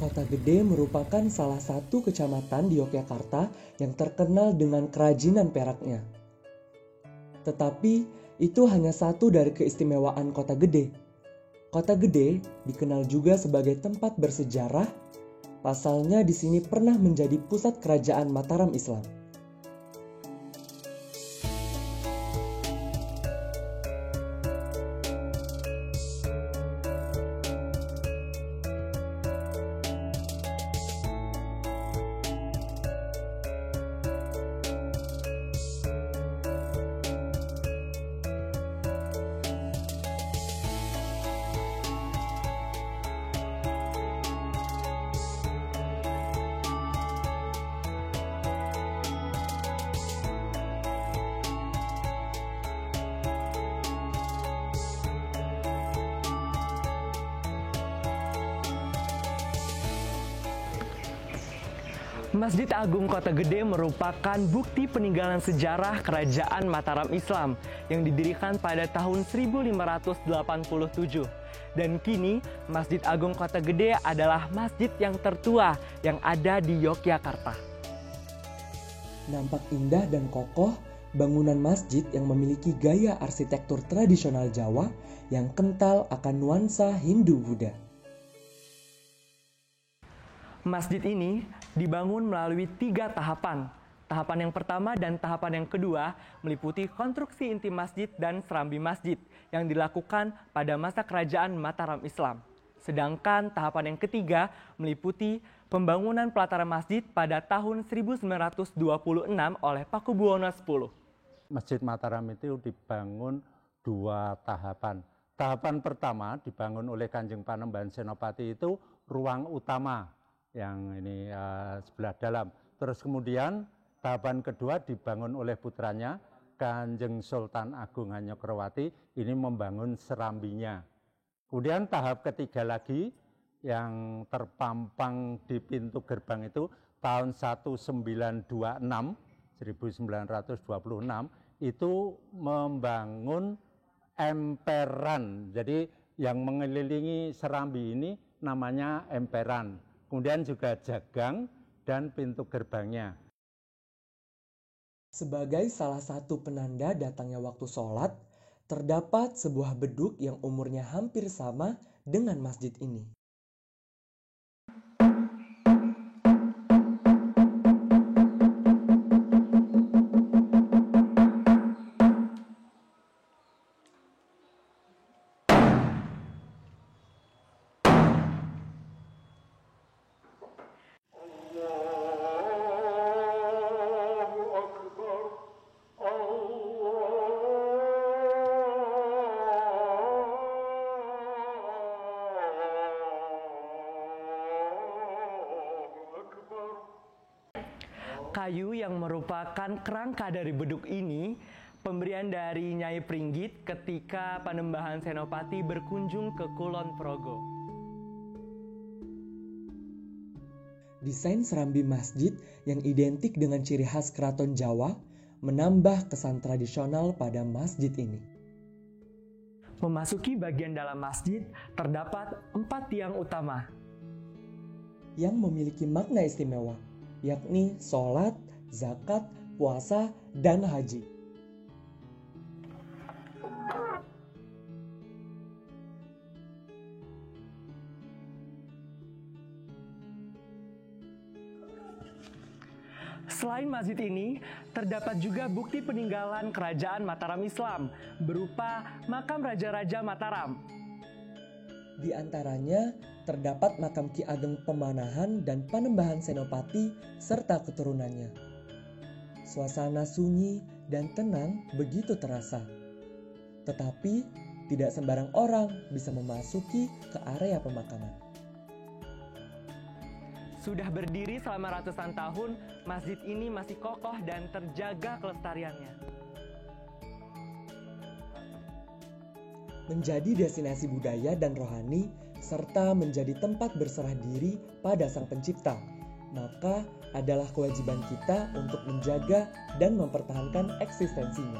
Kota Gede merupakan salah satu kecamatan di Yogyakarta yang terkenal dengan kerajinan peraknya. Tetapi itu hanya satu dari keistimewaan Kota Gede. Kota Gede dikenal juga sebagai tempat bersejarah. Pasalnya di sini pernah menjadi pusat kerajaan Mataram Islam. Masjid Agung Kota Gede merupakan bukti peninggalan sejarah Kerajaan Mataram Islam yang didirikan pada tahun 1587. Dan kini Masjid Agung Kota Gede adalah masjid yang tertua yang ada di Yogyakarta. Nampak indah dan kokoh, bangunan masjid yang memiliki gaya arsitektur tradisional Jawa yang kental akan nuansa Hindu-Buddha. Masjid ini dibangun melalui 3 tahapan. Tahapan yang pertama dan tahapan yang kedua meliputi konstruksi inti masjid dan serambi masjid yang dilakukan pada masa kerajaan Mataram Islam. Sedangkan tahapan yang ketiga meliputi pembangunan pelataran masjid pada tahun 1926 oleh Pakubuwono X. Masjid Mataram itu dibangun 2 tahapan. Tahapan pertama dibangun oleh Kanjeng Panembahan Senopati itu ruang utama yang ini sebelah dalam. Terus kemudian tahapan kedua dibangun oleh putranya Kanjeng Sultan Agung Hanyokroowati, ini membangun serambinya. Kemudian tahap ketiga lagi yang terpampang di pintu gerbang itu tahun 1926 itu membangun emperan. Jadi yang mengelilingi serambi ini namanya emperan. Kemudian juga jagang dan pintu gerbangnya. Sebagai salah satu penanda datangnya waktu sholat, terdapat sebuah beduk yang umurnya hampir sama dengan masjid ini. Kayu yang merupakan kerangka dari beduk ini pemberian dari Nyai Pringgit ketika Panembahan Senopati berkunjung ke Kulon Progo. Desain serambi masjid yang identik dengan ciri khas keraton Jawa menambah kesan tradisional pada masjid ini. Memasuki bagian dalam masjid terdapat 4 tiang utama yang memiliki makna istimewa, yakni sholat, zakat, puasa, dan haji. Selain masjid ini, terdapat juga bukti peninggalan Kerajaan Mataram Islam berupa makam Raja-Raja Mataram. Di antaranya terdapat makam Ki Ageng Pemanahan dan Panembahan Senopati serta keturunannya. Suasana sunyi dan tenang begitu terasa. Tetapi tidak sembarang orang bisa memasuki ke area pemakaman. Sudah berdiri selama ratusan tahun, masjid ini masih kokoh dan terjaga kelestariannya. Menjadi destinasi budaya dan rohani, serta menjadi tempat berserah diri pada Sang Pencipta, maka adalah kewajiban kita untuk menjaga dan mempertahankan eksistensinya.